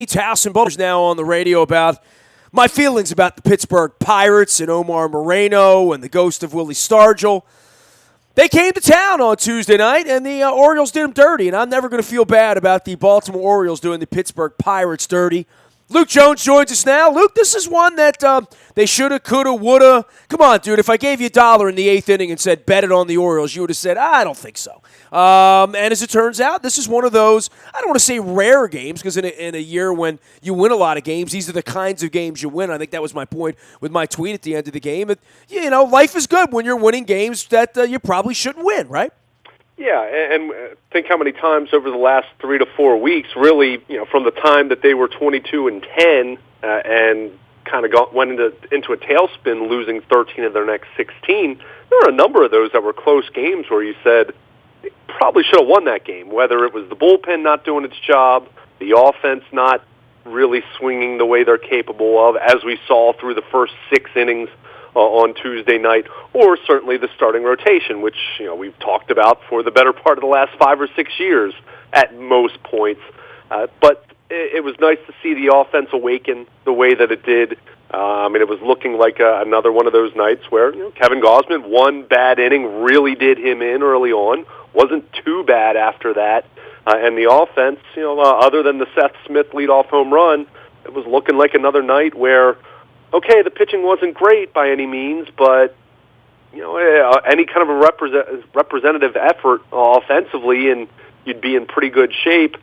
House and Baltimore now on the radio about my feelings about the Pittsburgh Pirates and Omar Moreno and the ghost of Willie Stargell. They came to town on Tuesday night, and the Orioles did them dirty, and I'm never going to feel bad about the Baltimore Orioles doing the Pittsburgh Pirates dirty. Luke Jones joins us now. Luke, this is one that they shoulda, coulda, woulda. Come on, dude. If I gave you $1 in the 8th inning and said bet it on the Orioles, you would have said, I don't think so. And as it turns out, this is one of those, I don't want to say rare games, because in a year when you win a lot of games, these are the kinds of games you win. I think that was my point with my tweet at the end of the game. Life is good when you're winning games that you probably shouldn't win, right? Yeah, and think how many times over the last 3 to 4 weeks, really, from the time that they were 22-10 and kind of went into a tailspin, losing 13 of their next 16. There were a number of those that were close games where you said they probably should have won that game. Whether it was the bullpen not doing its job, the offense not really swinging the way they're capable of, as we saw through the first 6 innings on Tuesday night, or certainly the starting rotation, which we've talked about for the better part of the last 5 or 6 years at most points. But it was nice to see the offense awaken the way that it did. It was looking like another one of those nights where Kevin Gausman, one bad inning really did him in early on, wasn't too bad after that, and the offense, other than the Seth Smith leadoff home run, it was looking like another night where, okay, the pitching wasn't great by any means, but any kind of a representative effort offensively, and you'd be in pretty good shape.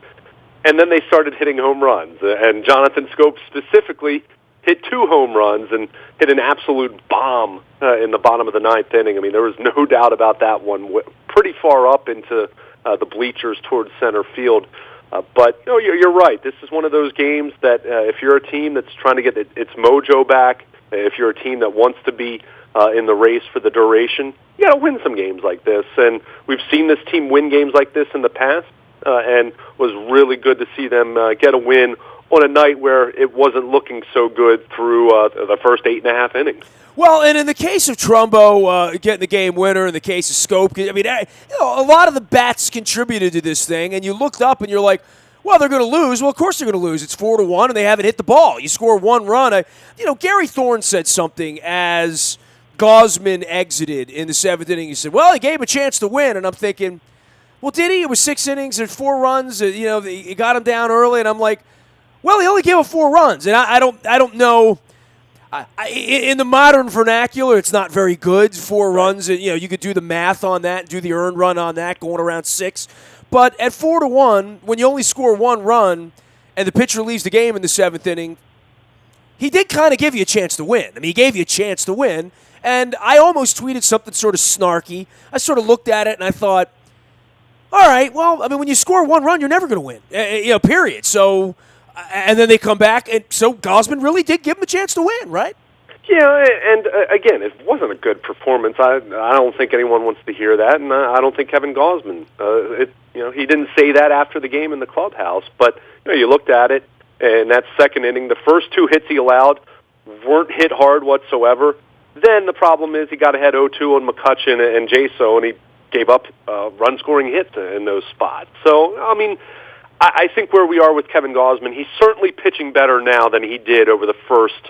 And then they started hitting home runs, and Jonathan Scope specifically hit 2 home runs and hit an absolute bomb in the bottom of the 9th inning. There was no doubt about that one, pretty far up into the bleachers towards center field. But you're right. This is one of those games that if you're a team that's trying to get its mojo back, if you're a team that wants to be in the race for the duration, you got to win some games like this. And we've seen this team win games like this in the past, and was really good to see them get a win on a night where it wasn't looking so good through the first 8.5 innings. Well, and in the case of Trumbo getting the game winner, in the case of Scope, a lot of the bats contributed to this thing, and you looked up and you're like, well, they're going to lose. Well, of course they're going to lose. It's 4-1, and they haven't hit the ball. You score 1 run. Gary Thorne said something as Gausman exited in the 7th inning. He said, well, he gave him a chance to win, and I'm thinking, well, did he? It was 6 innings and 4 runs. He got him down early, and I'm like, well, he only gave up 4 runs, and I don't know. In the modern vernacular, it's not very good. 4 runs, and you could do the math on that, and do the earned run on that, going around 6. But at 4-1, when you only score 1 run, and the pitcher leaves the game in the 7th inning, he did kind of give you a chance to win. He gave you a chance to win, and I almost tweeted something sort of snarky. I sort of looked at it and I thought, all right, well, when you score 1 run, you're never going to win, period. So. And then they come back, and so Gausman really did give him a chance to win, right? Yeah, and again, it wasn't a good performance. I don't think anyone wants to hear that, and I don't think Kevin Gausman. He didn't say that after the game in the clubhouse, but you looked at it, and that 2nd inning, the first 2 hits he allowed weren't hit hard whatsoever. Then the problem is he got ahead 0-2 on McCutchen and Jaso, and he gave up run-scoring hits in those spots. So, I think where we are with Kevin Gausman, he's certainly pitching better now than he did over the first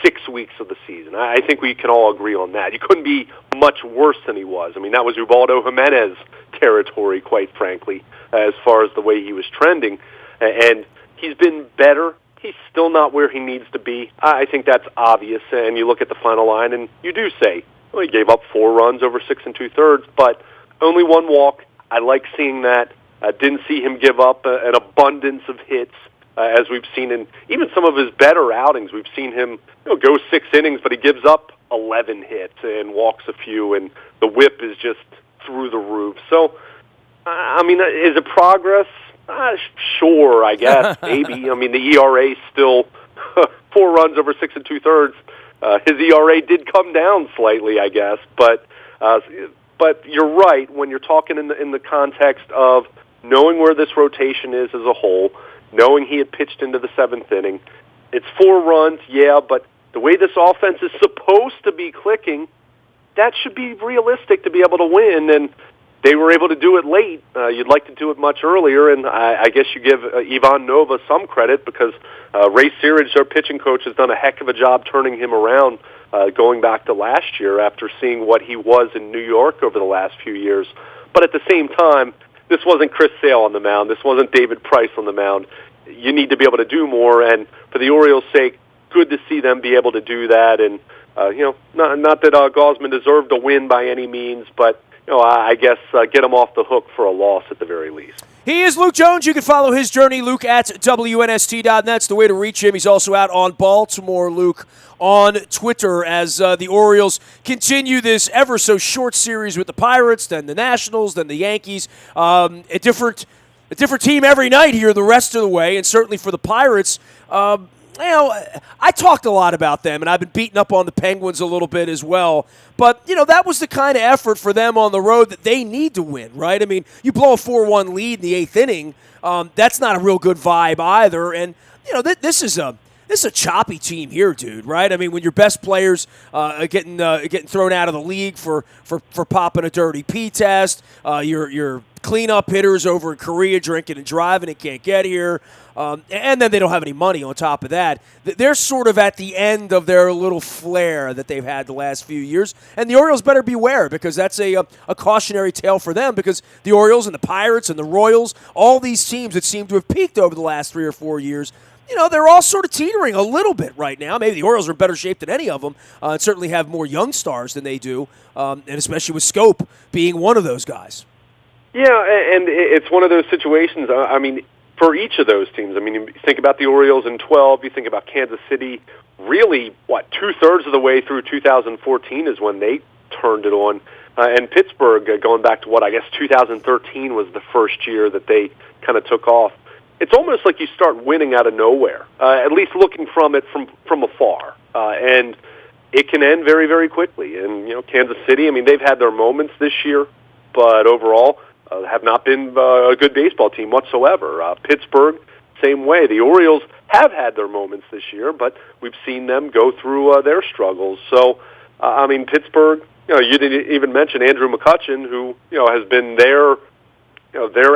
6 weeks of the season. I think we can all agree on that. He couldn't be much worse than he was. That was Ubaldo Jimenez territory, quite frankly, as far as the way he was trending. And he's been better. He's still not where he needs to be. I think that's obvious. And you look at the final line, and you do say, well, he gave up 4 runs over 6 2/3, but only 1 walk. I like seeing that. Didn't see him give up an abundance of hits, as we've seen in even some of his better outings. We've seen him go 6 innings, but he gives up 11 hits and walks a few, and the whip is just through the roof. So, is it progress? Sure, I guess, maybe. The ERA still 4 runs over 6 2/3. His ERA did come down slightly, I guess, but you're right when you're talking in the context of knowing where this rotation is as a whole, knowing he had pitched into the 7th inning. It's 4 runs, yeah, but the way this offense is supposed to be clicking, that should be realistic to be able to win. And they were able to do it late. You'd like to do it much earlier, and I guess you give Ivan Nova some credit because Ray Searage, their pitching coach, has done a heck of a job turning him around going back to last year after seeing what he was in New York over the last few years. But at the same time, this wasn't Chris Sale on the mound. This wasn't David Price on the mound. You need to be able to do more, and for the Orioles' sake, good to see them be able to do that. And, not that Gausman deserved a win by any means, but I guess get him off the hook for a loss at the very least. He is Luke Jones. You can follow his journey, Luke, at WNST.net. That's the way to reach him. He's also out on Baltimore, Luke, on Twitter as the Orioles continue this ever so short series with the Pirates, then the Nationals, then the Yankees. A different team every night here the rest of the way, and certainly for the Pirates, I talked a lot about them, and I've been beating up on the Penguins a little bit as well. But, that was the kind of effort for them on the road that they need to win, right? I mean, you blow a 4-1 lead in the eighth inning, that's not a real good vibe either. And, this is a choppy team here, dude, right? I mean, when your best players are getting thrown out of the league for popping a dirty P test, your cleanup hitters over in Korea drinking and driving and can't get here, and then they don't have any money on top of that. They're sort of at the end of their little flare that they've had the last few years, and the Orioles better beware because that's a cautionary tale for them because the Orioles and the Pirates and the Royals, all these teams that seem to have peaked over the last 3 or 4 years, they're all sort of teetering a little bit right now. Maybe the Orioles are in better shape than any of them and certainly have more young stars than they do, and especially with Scope being one of those guys. Yeah, and it's one of those situations, for each of those teams. You think about the Orioles in 12, you think about Kansas City, really, two-thirds of the way through 2014 is when they turned it on. And Pittsburgh, going back to 2013 was the first year that they kind of took off. It's almost like you start winning out of nowhere, at least looking from it from afar. And it can end very, very quickly. And, Kansas City, they've had their moments this year, but overall have not been a good baseball team whatsoever. Pittsburgh, same way. The Orioles have had their moments this year, but we've seen them go through their struggles. So, Pittsburgh, you didn't even mention Andrew McCutchen, who, has been their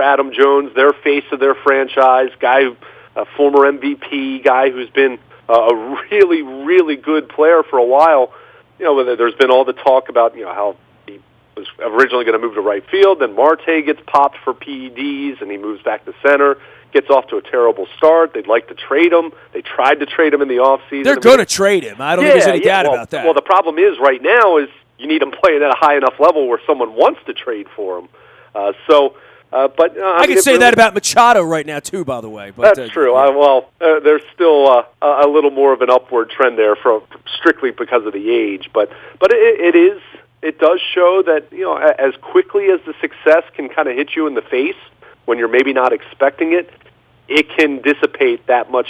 Adam Jones, their face of their franchise, a former MVP, guy who's been a really, really good player for a while. There's been all the talk about, how he was originally going to move to right field, then Marte gets popped for PEDs, and he moves back to center, gets off to a terrible start. They'd like to trade him. They tried to trade him in the offseason. They're going to trade him. I don't think there's any doubt about that. Well, the problem is right now is you need him playing at a high enough level where someone wants to trade for him. I can say that about Machado right now, too, by the way. But, that's true. There's still a little more of an upward trend there strictly because of the age. But it does show that, as quickly as the success can kind of hit you in the face when you're maybe not expecting it, it can dissipate that much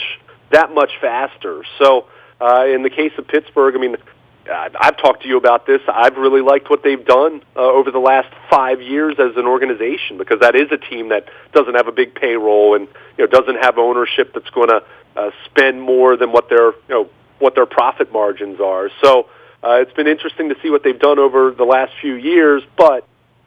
faster. So in the case of Pittsburgh, I've talked to you about this. I've really liked what they've done over the last 5 years as an organization because that is a team that doesn't have a big payroll and doesn't have ownership that's going to spend more than what their profit margins are. So it's been interesting to see what they've done over the last few years, but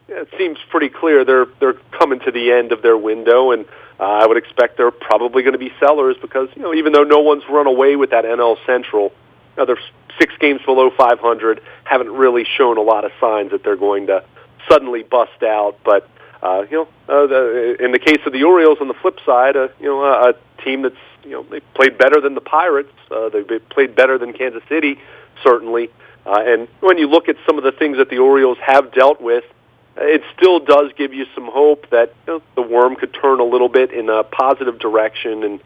it seems pretty clear they're coming to the end of their window, and I would expect they're probably going to be sellers because even though no one's run away with that NL Central, they're 6 games below 500, haven't really shown a lot of signs that they're going to suddenly bust out. But in the case of the Orioles, on the flip side, a team that's they played better than the Pirates, they played better than Kansas City, certainly. And when you look at some of the things that the Orioles have dealt with, it still does give you some hope that the worm could turn a little bit in a positive direction and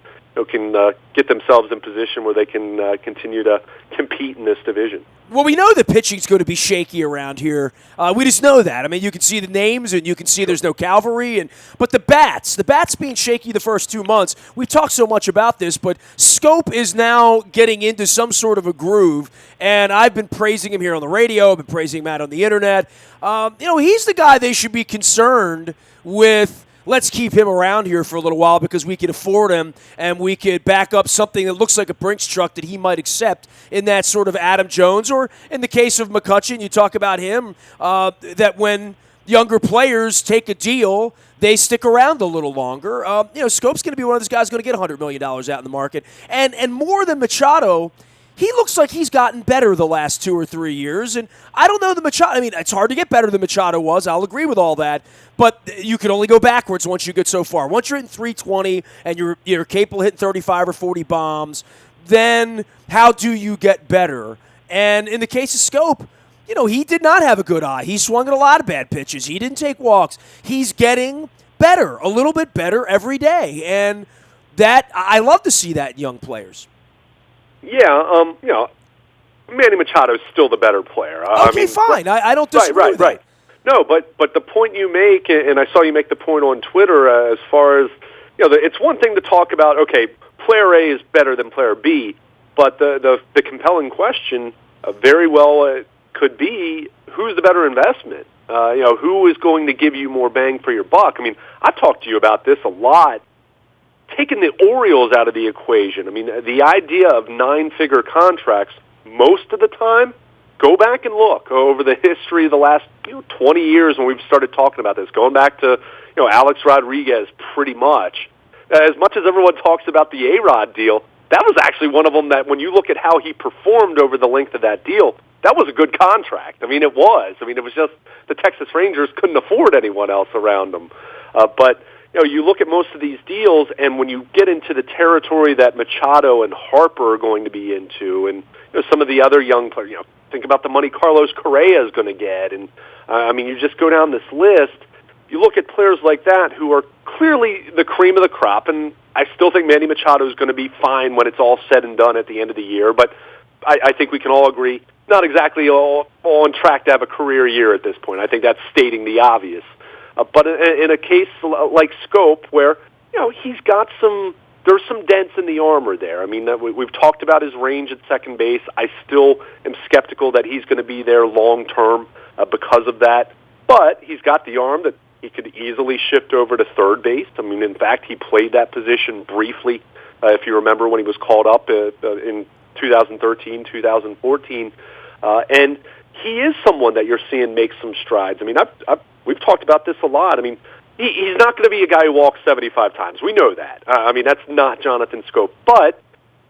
can get themselves in position where they can continue to compete in this division. Well, we know the pitching's going to be shaky around here. We just know that. You can see the names, and you can see there's no cavalry. But the bats being shaky the first 2 months, we've talked so much about this, but Scope is now getting into some sort of a groove, and I've been praising him here on the radio. I've been praising him out on the Internet. He's the guy they should be concerned with. Let's keep him around here for a little while because we can afford him and we could back up something that looks like a Brinks truck that he might accept in that sort of Adam Jones. Or in the case of McCutchen, you talk about him, that when younger players take a deal, they stick around a little longer. Scope's going to be one of those guys going to get $100 million out in the market. And more than Machado, he looks like he's gotten better the last 2 or 3 years. And I don't know the Machado. I mean, it's hard to get better than Machado was. I'll agree with all that. But you can only go backwards once you get so far. Once you're hitting 320 and you're capable of hitting 35 or 40 bombs, then how do you get better? And in the case of Scope, he did not have a good eye. He swung at a lot of bad pitches. He didn't take walks. He's getting better, a little bit better every day. And that I love to see that in young players. Yeah, Manny Machado is still the better player. Fine. I don't disagree with that. No, but the point you make, and I saw you make the point on Twitter as far as, it's one thing to talk about, okay, player A is better than player B, but the compelling question very well could be, who's the better investment? Who is going to give you more bang for your buck? I mean, I've talked to you about this a lot. Taking the Orioles out of the equation, I mean, the idea of 9-figure contracts, most of the time, go back and look over the history of the last 20 years when we've started talking about this, going back to Alex Rodriguez pretty much. As much as everyone talks about the A-Rod deal, that was actually one of them that when you look at how he performed over the length of that deal, that was a good contract. I mean, it was. I mean, it was just the Texas Rangers couldn't afford anyone else around them. But you look at most of these deals, and when you get into the territory that Machado and Harper are going to be into, and some of the other young players, think about the money Carlos Correa is going to get, and you just go down this list. You look at players like that who are clearly the cream of the crop, and I still think Manny Machado is going to be fine when it's all said and done at the end of the year, but I think we can all agree, not exactly all on track to have a career year at this point. I think that's stating the obvious. But in a case like Scope, where he's got there's some dents in the armor there. I mean, we've talked about his range at second base. I still am skeptical that he's going to be there long term because of that. But he's got the arm that he could easily shift over to third base. I mean, in fact, he played that position briefly, if you remember, when he was called up in 2013, 2014, and he is someone that you're seeing make some strides. I mean, we've talked about this a lot. I mean, he's not going to be a guy who walks 75 times. We know that. That's not Jonathan Scope. But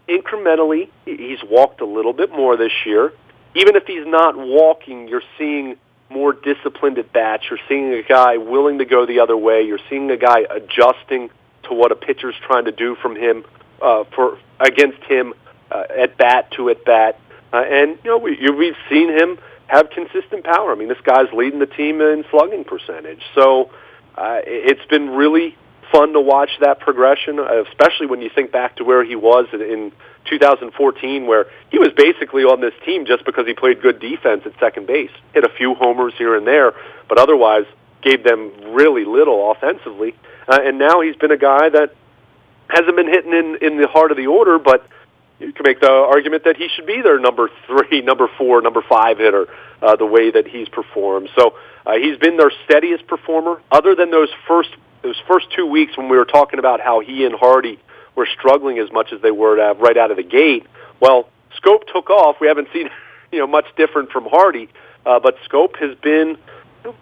incrementally, he's walked a little bit more this year. Even if he's not walking, you're seeing more disciplined at bats. You're seeing a guy willing to go the other way. You're seeing a guy adjusting to what a pitcher's trying to do from him against him at bat to at bat. And we've seen him have consistent power. I mean, this guy's leading the team in slugging percentage. So it's been really fun to watch that progression, especially when you think back to where he was in 2014, where he was basically on this team just because he played good defense at second base, hit a few homers here and there, but otherwise gave them really little offensively. And now he's been a guy that hasn't been hitting in the heart of the order, but you can make the argument that he should be their number 3, number 4, number 5 hitter, the way that he's performed. So he's been their steadiest performer, other than those first 2 weeks when we were talking about how he and Hardy were struggling as much as they were right out of the gate. Well, Scope took off. We haven't seen much different from Hardy, but Scope has been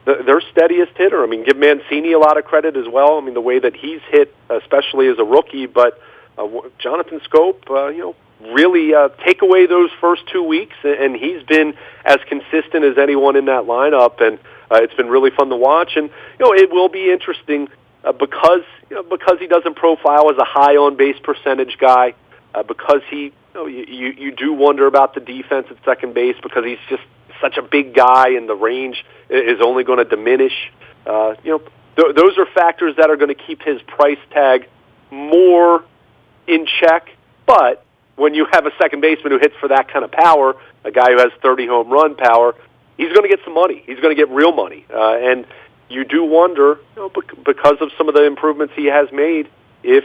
their steadiest hitter. I mean, give Mancini a lot of credit as well. I mean, the way that he's hit, especially as a rookie, but Jonathan Scope, really take away those first 2 weeks, and he's been as consistent as anyone in that lineup, and it's been really fun to watch. And it will be interesting because he doesn't profile as a high on base percentage guy, because he you do wonder about the defense at second base because he's just such a big guy and the range is only going to diminish. Those are factors that are going to keep his price tag more in check, but when you have a second baseman who hits for that kind of power, a guy who has 30 home run power, he's going to get some money. He's going to get real money. And you do wonder, because of some of the improvements he has made, if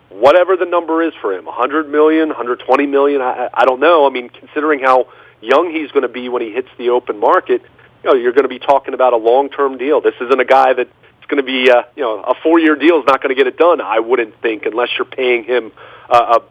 whatever the number is for him, $100 million, $120 million, I don't know. I mean, considering how young he's going to be when he hits the open market, you're going to be talking about a long-term deal. This isn't a guy that it's going to be, a 4-year deal is not going to get it done, I wouldn't think, unless you're paying him a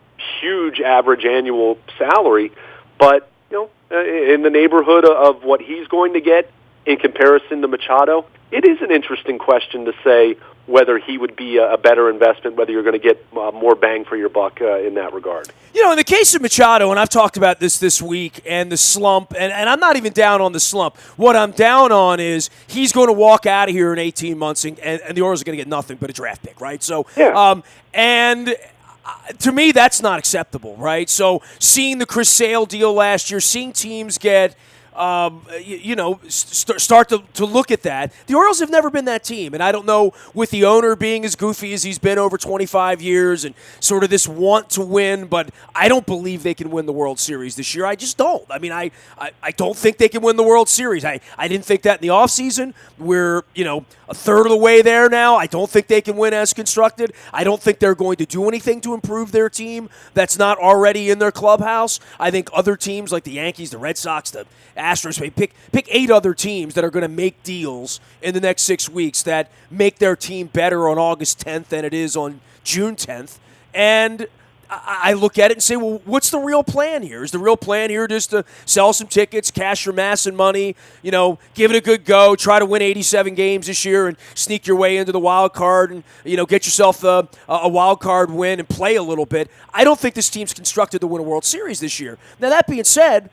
huge average annual salary. But, in the neighborhood of what he's going to get in comparison to Machado, it is an interesting question to say whether he would be a better investment, whether you're going to get more bang for your buck in that regard. You know, in the case of Machado, and I've talked about this week, and the slump, and I'm not even down on the slump. What I'm down on is he's going to walk out of here in 18 months, and the Orioles are going to get nothing but a draft pick, right? So, yeah. To me, that's not acceptable, right? So seeing the Chris Sale deal last year, seeing teams get start to look at that. The Orioles have never been that team, and I don't know, with the owner being as goofy as he's been over 25 years and sort of this want to win, but I don't believe they can win the World Series this year. I just don't. I mean, I don't think they can win the World Series. I didn't think that in the offseason. We're, a third of the way there now. I don't think they can win as constructed. I don't think they're going to do anything to improve their team that's not already in their clubhouse. I think other teams like the Yankees, the Red Sox, the Astros, pick 8 other teams that are going to make deals in the next 6 weeks that make their team better on August 10th than it is on June 10th. And I look at it and say, well, what's the real plan here? Is the real plan here just to sell some tickets, cash your mass and money, give it a good go, try to win 87 games this year and sneak your way into the wild card and, get yourself a wild card win and play a little bit? I don't think this team's constructed to win a World Series this year. Now, that being said,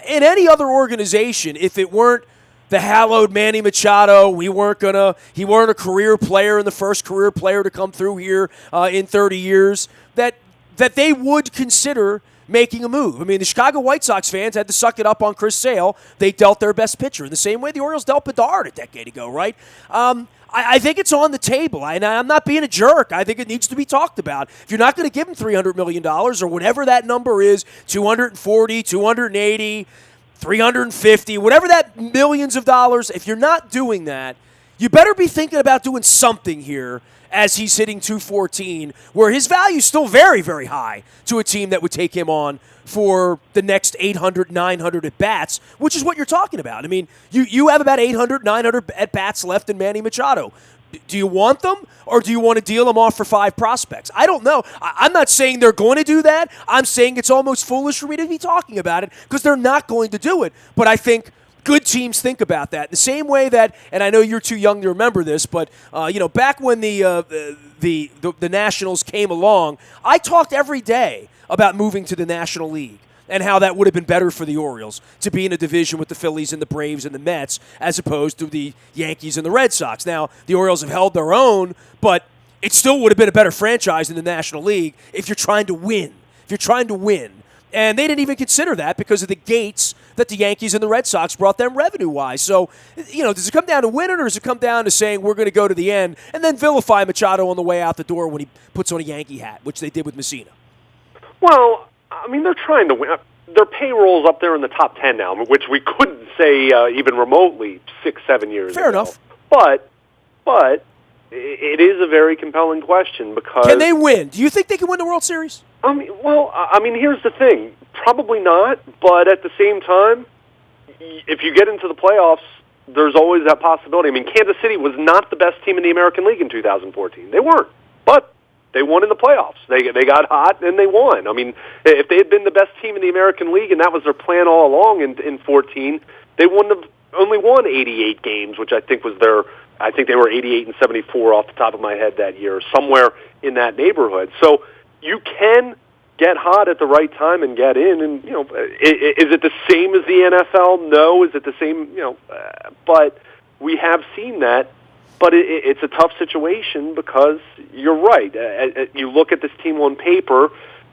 in any other organization, if it weren't the hallowed Manny Machado, he weren't a career player and the first career player to come through here in 30 years, that they would consider making a move. I mean, the Chicago White Sox fans had to suck it up on Chris Sale. They dealt their best pitcher in the same way the Orioles dealt Bedard a decade ago, right? I think it's on the table, and I'm not being a jerk. I think it needs to be talked about. If you're not going to give him $300 million or whatever that number is, 240, 280, 350, whatever that millions of dollars, if you're not doing that, you better be thinking about doing something here as he's hitting 214, where his value is still very, very high to a team that would take him on for the next 800, 900 at-bats, which is what you're talking about. I mean, you have about 800, 900 at-bats left in Manny Machado. Do you want them, or do you want to deal them off for 5 prospects? I don't know. I'm not saying they're going to do that. I'm saying it's almost foolish for me to be talking about it because they're not going to do it. But I think good teams think about that. The same way that, and I know you're too young to remember this, but back when the Nationals came along, I talked every day about moving to the National League and how that would have been better for the Orioles to be in a division with the Phillies and the Braves and the Mets as opposed to the Yankees and the Red Sox. Now, the Orioles have held their own, but it still would have been a better franchise in the National League if you're trying to win. And they didn't even consider that because of the gates that the Yankees and the Red Sox brought them revenue-wise. So, does it come down to winning, or does it come down to saying we're going to go to the end and then vilify Machado on the way out the door when he puts on a Yankee hat, which they did with Messina? Well, I mean, they're trying to win. Their payroll's up there in the top 10 now, which we couldn't say even remotely 6-7 years ago. Fair enough. But it is a very compelling question because... Can they win? Do you think they can win the World Series? Here's the thing. Probably not, but at the same time, if you get into the playoffs, there's always that possibility. I mean, Kansas City was not the best team in the American League in 2014. They weren't, but they won in the playoffs. They got hot, and they won. I mean, if they had been the best team in the American League, and that was their plan all along in 14, they wouldn't have only won 88 games, which I think was I think they were 88 and 74 off the top of my head that year, somewhere in that neighborhood. So you can get hot at the right time and get in. And, is it the same as the NFL? No. Is it the same? But we have seen that. But it's a tough situation because you're right. You look at this team on paper,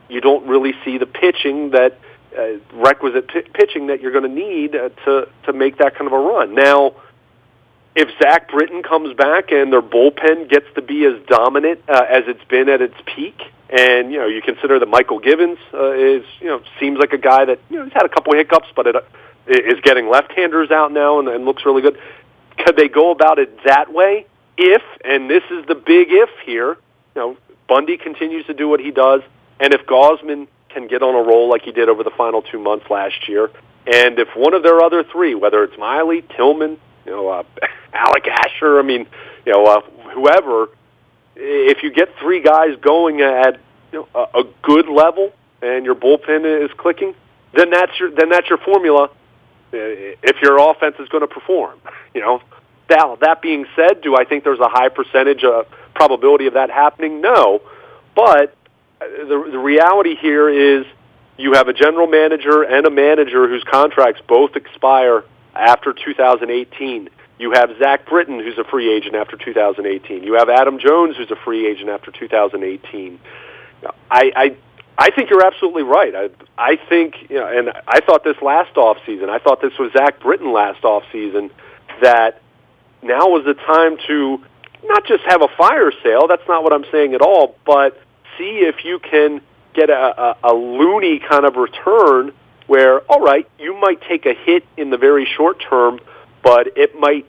you don't really see the pitching requisite pitching that you're going to need to make that kind of a run. Now, if Zach Britton comes back and their bullpen gets to be as dominant as it's been at its peak, and you consider that Michael Givens seems like a guy that he's had a couple of hiccups, but is getting left-handers out now and looks really good. Could they go about it that way? If, and this is the big if here, Bundy continues to do what he does, and if Gausman can get on a roll like he did over the final 2 months last year, and if one of their other 3, whether it's Miley, Tillman, Alec Asher, whoever, if you get 3 guys going at a good level and your bullpen is clicking, then that's your formula. If your offense is going to perform, Now, that being said, do I think there's a high percentage of probability of that happening? No. But the reality here is you have a general manager and a manager whose contracts both expire after 2018. You have Zach Britton, who's a free agent after 2018. You have Adam Jones, who's a free agent after 2018. I think you're absolutely right. I think, and I thought this last offseason, I thought this was Zach Britton last offseason, that now was the time to not just have a fire sale, that's not what I'm saying at all, but see if you can get a loony kind of return where, all right, you might take a hit in the very short term, but it might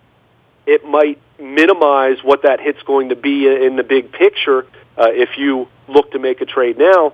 minimize what that hit's going to be in the big picture if you look to make a trade now.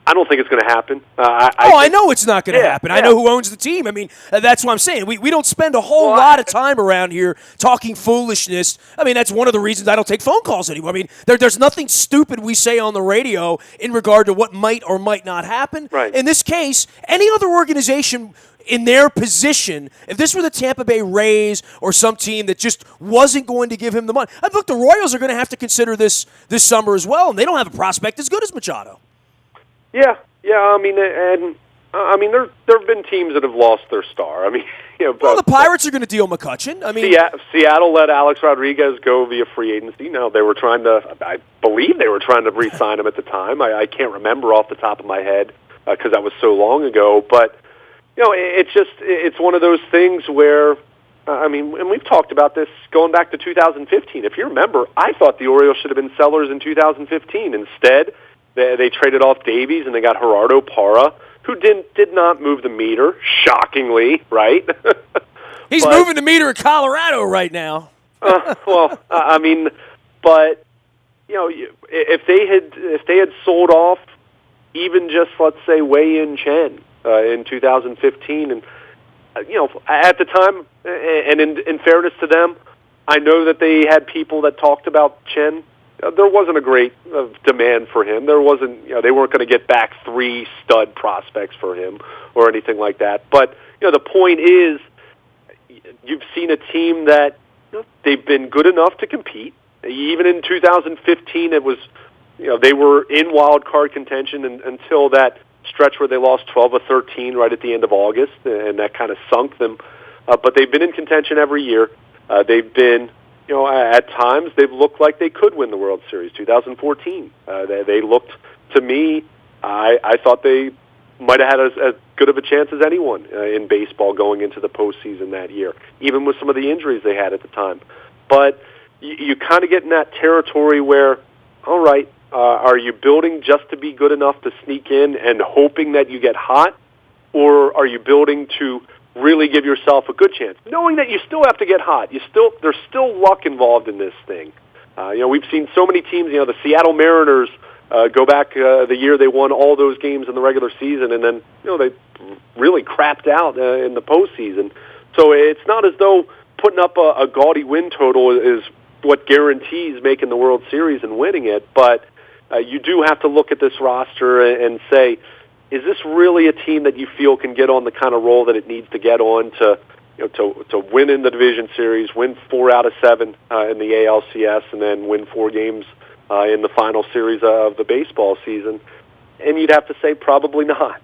I don't think it's going to happen. I know it's not going to happen. I know who owns the team. I mean, that's what I'm saying. We don't spend a whole lot of time around here talking foolishness. I mean, that's one of the reasons I don't take phone calls anymore. I mean, there's nothing stupid we say on the radio in regard to what might or might not happen. Right. In this case, any other organization in their position, if this were the Tampa Bay Rays or some team that just wasn't going to give him the money, I think the Royals are going to have to consider this summer as well, and they don't have a prospect as good as Machado. Yeah. I mean, there have been teams that have lost their star. I mean, well, the Pirates are going to deal McCutchen. I mean, Seattle let Alex Rodriguez go via free agency. No, I believe they were trying to re-sign him at the time. I can't remember off the top of my head because that was so long ago. But it's one of those things where. I mean, and we've talked about this going back to 2015. If you remember, I thought the Orioles should have been sellers in 2015. Instead, they traded off Davies and they got Gerardo Parra, who did not move the meter, shockingly, right? He's moving the meter in Colorado right now. I mean, but if they had sold off even just, let's say, Wei-Yin Chen in 2015, and at the time, and in fairness to them, I know that they had people that talked about Chen. There wasn't a great demand for him. There wasn't, they weren't going to get back 3 stud prospects for him or anything like that. But the point is, you've seen a team that they've been good enough to compete. Even in 2015, it was, they were in wild card contention until that stretch where they lost 12 of 13 right at the end of August, and that kind of sunk them. But they've been in contention every year. They've been, at times they've looked like they could win the World Series. 2014, they looked, to me, I thought they might have had as good of a chance as anyone in baseball going into the postseason that year, even with some of the injuries they had at the time. But you kind of get in that territory where, all right, are you building just to be good enough to sneak in and hoping that you get hot, or are you building to really give yourself a good chance, knowing that you still have to get hot? There's still luck involved in this thing. We've seen so many teams. The Seattle Mariners go back the year they won all those games in the regular season, and then they really crapped out in the postseason. So it's not as though putting up a gaudy win total is what guarantees making the World Series and winning it. But you do have to look at this roster and say, is this really a team that you feel can get on the kind of roll that it needs to get on to win in the division series, win 4 out of 7 in the ALCS, and then win 4 games in the final series of the baseball season? And you'd have to say probably not,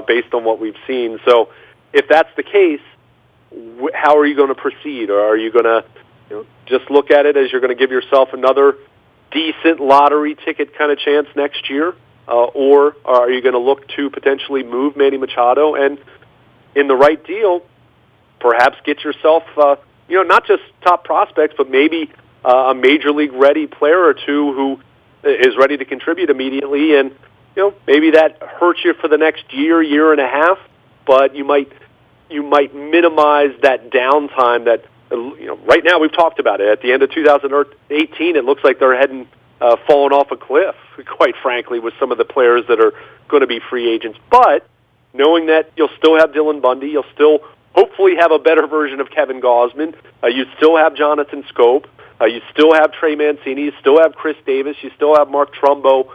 based on what we've seen. So if that's the case, how are you going to proceed? Or are you going to just look at it as you're going to give yourself another decent lottery ticket kind of chance next year? Or are you going to look to potentially move Manny Machado and, in the right deal, perhaps get yourself, not just top prospects, but maybe a major league ready player or two who is ready to contribute immediately, and maybe that hurts you for the next year and a half, but you might minimize that downtime that right now we've talked about it. At the end of 2018, it looks like they're heading falling off a cliff, quite frankly, with some of the players that are going to be free agents. But knowing that you'll still have Dylan Bundy, you'll still hopefully have a better version of Kevin Gausman, you still have Jonathan Scope, you still have Trey Mancini, you still have Chris Davis, you still have Mark Trumbo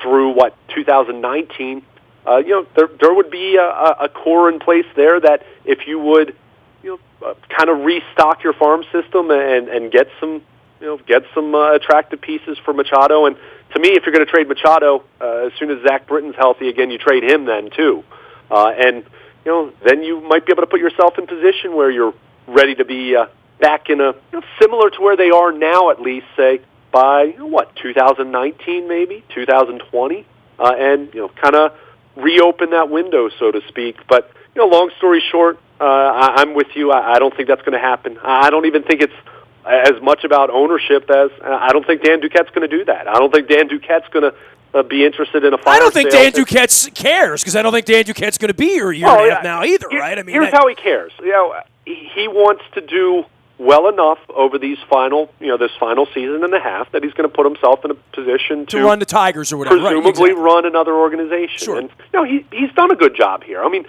through, 2019. There would be a core in place there that if you would kind of restock your farm system and get some attractive pieces for Machado. And to me, if you're going to trade Machado, as soon as Zach Britton's healthy again, you trade him then too. And then you might be able to put yourself in position where you're ready to be back in a similar to where they are now, at least say by 2019 maybe 2020, and kind of reopen that window, so to speak. But long story short, I'm with you. I don't think that's going to happen. I don't even think it's as much about ownership as I don't think Dan Duquette's going to do that. I don't think Dan Duquette's going to be interested in a fire I don't think sale. Dan Duquette cares because I don't think Dan Duquette's going to be here a year and a half now either, right? I mean, here's how he cares. He wants to do well enough over these this final season and a half that he's going to put himself in a position to run the Tigers or whatever, presumably run another organization. Sure. And he's done a good job here. I mean,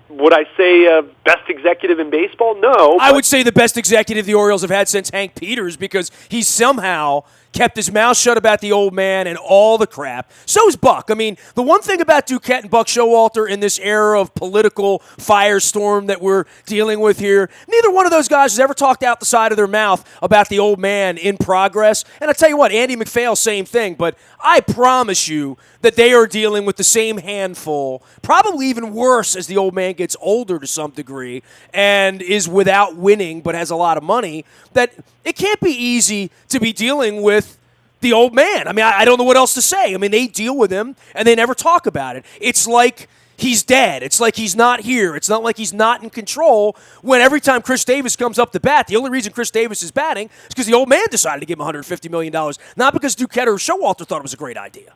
would I say best executive in baseball? No. I would say the best executive the Orioles have had since Hank Peters because he somehow kept his mouth shut about the old man and all the crap. So's Buck. I mean, the one thing about Duquette and Buck Showalter in this era of political firestorm that we're dealing with here, neither one of those guys has ever talked out the side of their mouth about the old man in progress. And I tell you what, Andy McPhail, same thing. But I promise you that they are dealing with the same handful, probably even worse as the old man gets older to some degree and is without winning but has a lot of money, that it can't be easy to be dealing with the old man. I mean, I don't know what else to say. I mean, they deal with him, and they never talk about it. It's like he's dead. It's like he's not here. It's not like he's not in control when every time Chris Davis comes up to bat, the only reason Chris Davis is batting is because the old man decided to give him $150 million, not because Duquette or Showalter thought it was a great idea.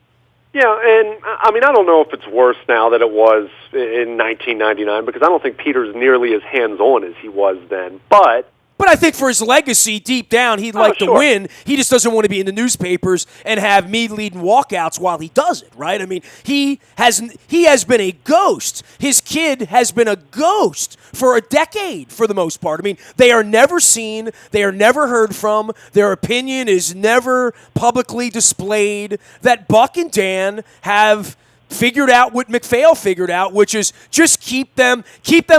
Yeah, and I mean, I don't know if it's worse now than it was in 1999 because I don't think Peter's nearly as hands-on as he was then, But I think for his legacy, deep down, he'd like to win. He just doesn't want to be in the newspapers and have me leading walkouts while he does it, right? I mean, he has been a ghost. His kid has been a ghost for a decade, for the most part. I mean, they are never seen. They are never heard from. Their opinion is never publicly displayed. That Buck and Dan have figured out what McPhail figured out, which is just keep them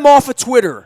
off of Twitter,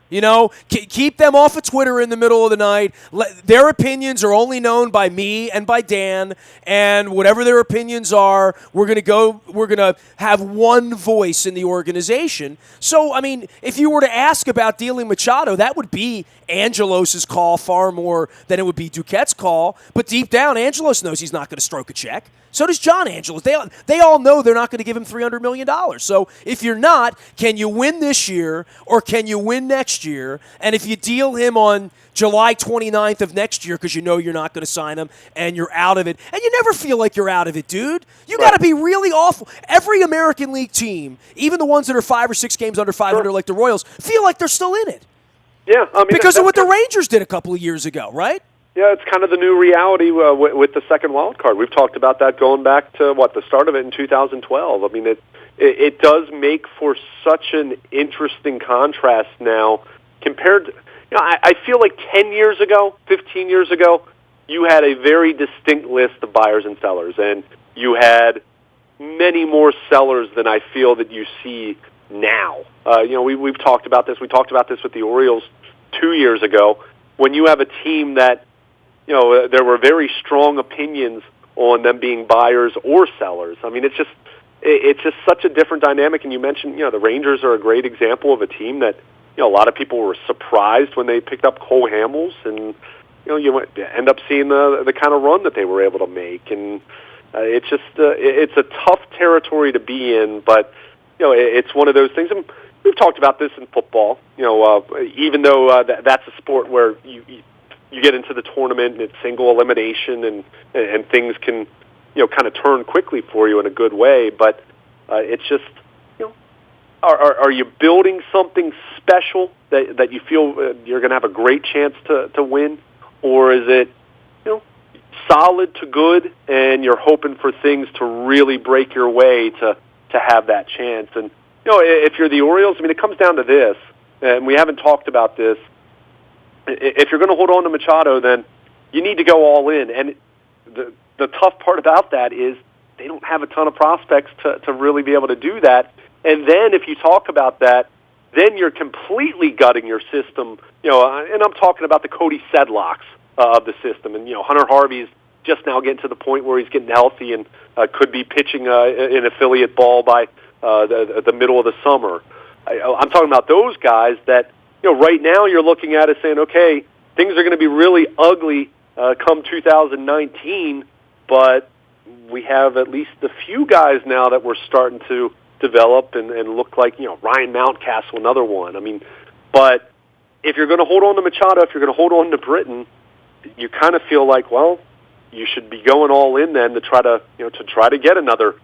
keep them off of Twitter in the middle of the night. Their opinions are only known by me and by Dan, and whatever their opinions are, we're going to have one voice in the organization. So, I mean, if you were to ask about dealing Machado, that would be Angelos's call far more than it would be Duquette's call, but deep down, Angelos knows he's not going to stroke a check. So does John Angelos. They all know they're not going to give him $300 million. So if you're not, can you win this year or can you win next year? And if you deal him on July 29th of next year because you know you're not going to sign him and you're out of it, and you never feel like you're out of it, dude. You got to be really awful. Every American League team, even the ones that are 5 or 6 games under 500 like the Royals, feel like they're still in it. Yeah, I mean, because of what the Rangers did a couple of years ago, right? Yeah, it's kind of the new reality with the second wild card. We've talked about that going back to, the start of it in 2012. I mean, it does make for such an interesting contrast now compared to, I feel like 10 years ago, 15 years ago, you had a very distinct list of buyers and sellers, and you had many more sellers than I feel that you see now. We've talked about this. We talked about this with the Orioles 2 years ago when you have a team that, there were very strong opinions on them being buyers or sellers. I mean, it's just such a different dynamic. And you mentioned, the Rangers are a great example of a team that, a lot of people were surprised when they picked up Cole Hamels, and you end up seeing the kind of run that they were able to make. And it's just it's a tough territory to be in, but it's one of those things. And we've talked about this in football. Even though that's a sport where you get into the tournament and it's single elimination and things can kind of turn quickly for you in a good way, but it's just are you building something special that you feel you're going to have a great chance to win, or is it solid to good and you're hoping for things to really break your way to have that chance? And if you're the Orioles, I mean, it comes down to this, and we haven't talked about this. If you're going to hold on to Machado, then you need to go all in. And the tough part about that is they don't have a ton of prospects to really be able to do that. And then if you talk about that, then you're completely gutting your system. And I'm talking about the Cody Sedlocks of the system. And, Hunter Harvey's just now getting to the point where he's getting healthy and could be pitching in affiliate ball by the middle of the summer. I'm talking about those guys that, right now you're looking at it saying, okay, things are going to be really ugly come 2019, but we have at least a few guys now that we're starting to develop and look like, Ryan Mountcastle, another one. I mean, but if you're going to hold on to Machado, if you're going to hold on to Britton, you kind of feel like, well, you should be going all in then to try to get another,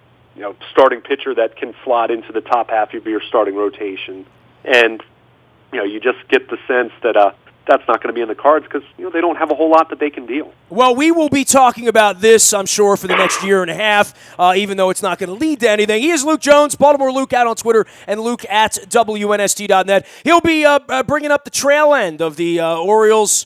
starting pitcher that can slot into the top half of your starting rotation. And, you just get the sense that that's not going to be in the cards because they don't have a whole lot that they can deal. Well, we will be talking about this, I'm sure, for the next year and a half, even though it's not going to lead to anything. He is Luke Jones, Baltimore Luke out on Twitter, and Luke at WNST.net. He'll be bringing up the trail end of the Orioles'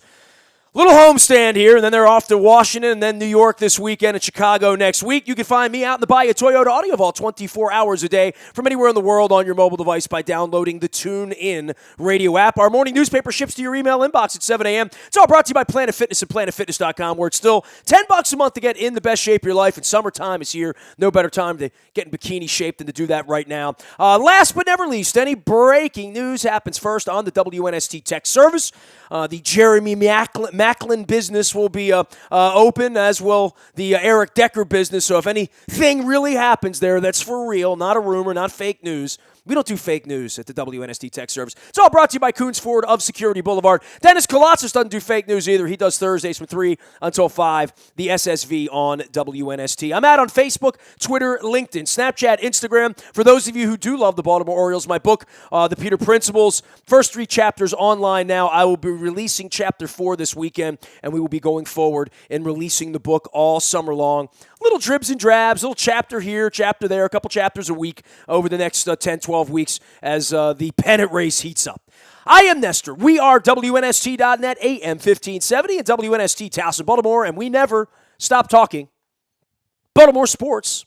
little homestand here, and then they're off to Washington and then New York this weekend and Chicago next week. You can find me out in the Bayou Toyota Audio Vault 24 hours a day from anywhere in the world on your mobile device by downloading the TuneIn radio app. Our morning newspaper ships to your email inbox at 7 a.m. It's all brought to you by Planet Fitness and PlanetFitness.com, where it's still $10 a month to get in the best shape of your life, and summertime is here. No better time to get in bikini shape than to do that right now. Last but never least, any breaking news happens first on the WNST Tech Service. The Jeremy Macklin business will be open, as will the Eric Decker business. So if anything really happens there, that's for real, not a rumor, not fake news. We don't do fake news at the WNST Tech Service. It's all brought to you by Coons Ford of Security Boulevard. Dennis Kolotzis doesn't do fake news either. He does Thursdays from 3 until 5, the SSV on WNST. I'm out on Facebook, Twitter, LinkedIn, Snapchat, Instagram. For those of you who do love the Baltimore Orioles, my book, The Peter Principles, first 3 chapters online now. I will be releasing Chapter 4 this weekend, and we will be going forward and releasing the book all summer long. Little dribs and drabs, little chapter here, chapter there, a couple chapters a week over the next 10, 12 weeks as the pennant race heats up. I am Nestor. We are WNST.net, AM 1570, and WNST Towson, Baltimore, and we never stop talking Baltimore sports.